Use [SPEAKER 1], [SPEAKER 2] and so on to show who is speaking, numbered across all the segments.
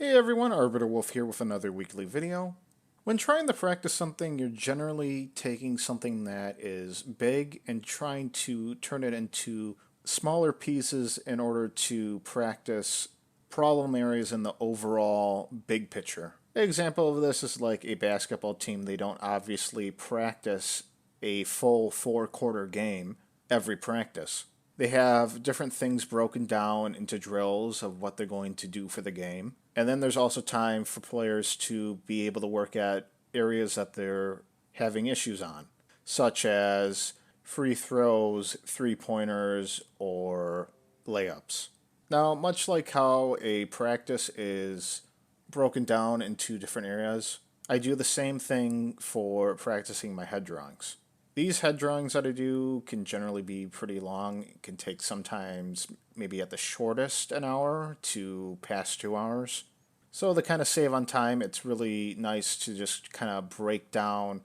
[SPEAKER 1] Hey everyone, Arbiter Wolf here with another weekly video. When trying to practice something, you're generally taking something that is big and trying to turn it into smaller pieces in order to practice problem areas in the overall big picture. An example of this is like a basketball team. They don't obviously practice a full four-quarter game every practice. They have different things broken down into drills of what they're going to do for the game. And then there's also time for players to be able to work at areas that they're having issues on, such as free throws, three pointers, or layups. Now, much like how a practice is broken down into different areas, I do the same thing for practicing my head drawings. These head drawings that I do can generally be pretty long. It can take sometimes, maybe at the shortest, an hour to past 2 hours. So to kind of save on time, it's really nice to just kind of break down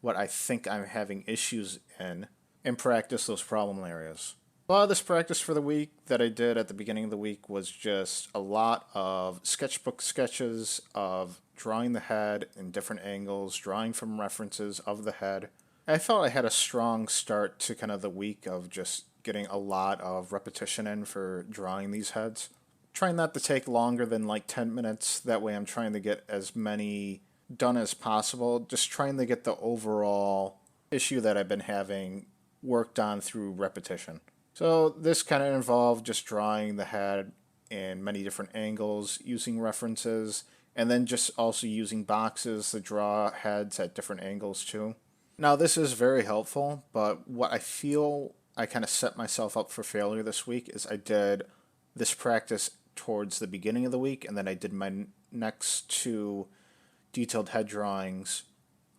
[SPEAKER 1] what I think I'm having issues in and practice those problem areas. A lot of this practice for the week that I did at the beginning of the week was just a lot of sketchbook sketches of drawing the head in different angles, drawing from references of the head. I felt I had a strong start to kind of the week of just getting a lot of repetition in for drawing these heads. Trying not to take longer than like 10 minutes. That way I'm trying to get as many done as possible. Just trying to get the overall issue that I've been having worked on through repetition. So this kind of involved just drawing the head in many different angles, using references, and then just also using boxes to draw heads at different angles too. Now, this is very helpful, but what I feel I kind of set myself up for failure this week is I did this practice towards the beginning of the week, and then I did my next two detailed head drawings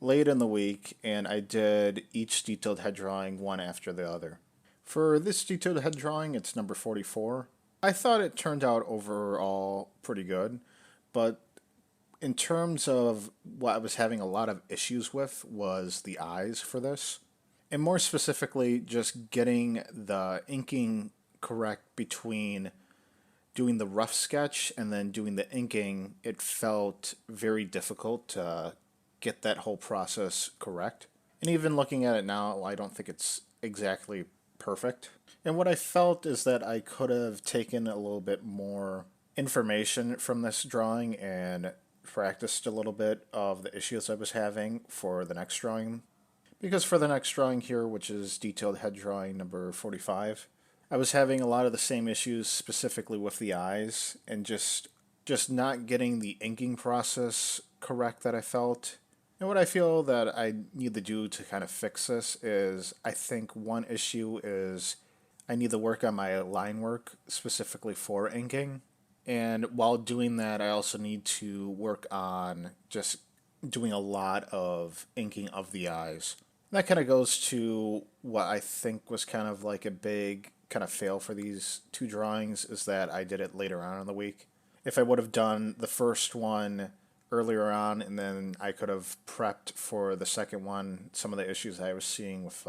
[SPEAKER 1] late in the week, and I did each detailed head drawing one after the other. For this detailed head drawing, it's number 44. I thought it turned out overall pretty good, but in terms of what I was having a lot of issues with was the eyes for this. And more specifically, just getting the inking correct between doing the rough sketch and then doing the inking. It felt very difficult to get that whole process correct. And even looking at it now, I don't think it's exactly perfect. And what I felt is that I could have taken a little bit more information from this drawing and practiced a little bit of the issues I was having for the next drawing. Because for the next drawing here, which is detailed head drawing number 45, I was having a lot of the same issues specifically with the eyes and just not getting the inking process correct that I felt. And what I feel that I need to do to kind of fix this is I think one issue is I need to work on my line work specifically for inking. And while doing that, I also need to work on just doing a lot of inking of the eyes. That kind of goes to what I think was kind of like a big kind of fail for these two drawings is that I did it later on in the week. If I would have done the first one earlier on and then I could have prepped for the second one some of the issues I was seeing with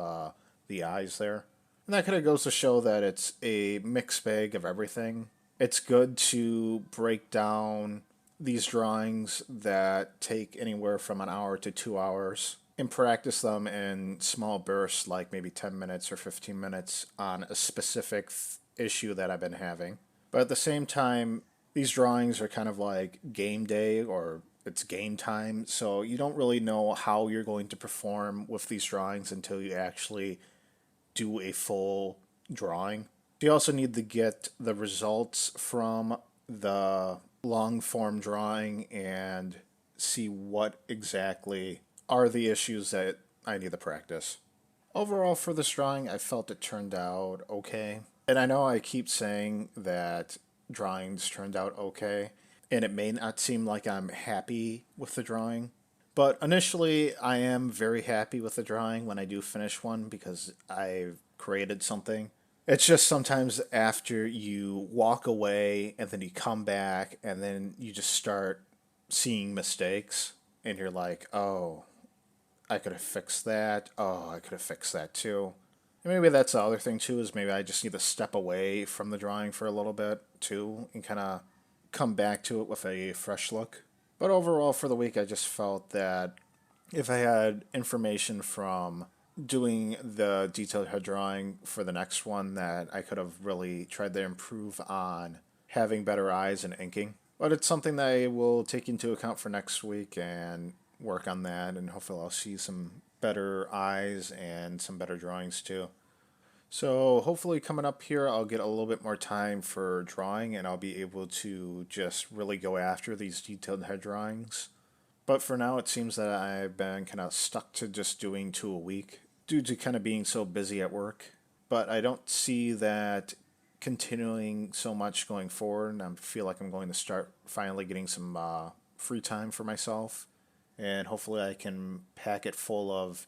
[SPEAKER 1] the eyes there. And that kind of goes to show that it's a mixed bag of everything. It's good to break down these drawings that take anywhere from an hour to 2 hours and practice them in small bursts, like maybe 10 minutes or 15 minutes on a specific issue that I've been having. But at the same time, these drawings are kind of like game day or it's game time, so you don't really know how you're going to perform with these drawings until you actually do a full drawing. You also need to get the results from the long form drawing and see what exactly are the issues that I need to practice. Overall, for this drawing, I felt it turned out okay. And I know I keep saying that drawings turned out okay, and it may not seem like I'm happy with the drawing. But initially, I am very happy with the drawing when I do finish one because I've created something. It's just sometimes after you walk away and then you come back and then you just start seeing mistakes and you're like, oh, I could have fixed that. Oh, I could have fixed that too. And maybe that's the other thing too is maybe I just need to step away from the drawing for a little bit too and kind of come back to it with a fresh look. But overall for the week, I just felt that if I had information from doing the detailed head drawing for the next one, that I could have really tried to improve on having better eyes and inking. But it's something that I will take into account for next week and work on that, and hopefully I'll see some better eyes and some better drawings too. So hopefully coming up here I'll get a little bit more time for drawing and I'll be able to just really go after these detailed head drawings. But for now it seems that I've been kind of stuck to just doing 2 a week due to kind of being so busy at work. But I don't see that continuing so much going forward. And I feel like I'm going to start finally getting some free time for myself. And hopefully I can pack it full of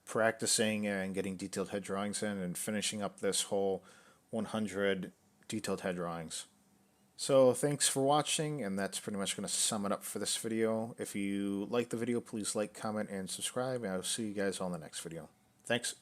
[SPEAKER 1] practicing and getting detailed head drawings in and finishing up this whole 100 detailed head drawings. So thanks for watching, and that's pretty much going to sum it up for this video. If you like the video, please like, comment, and subscribe, and I'll see you guys on the next video. Thanks.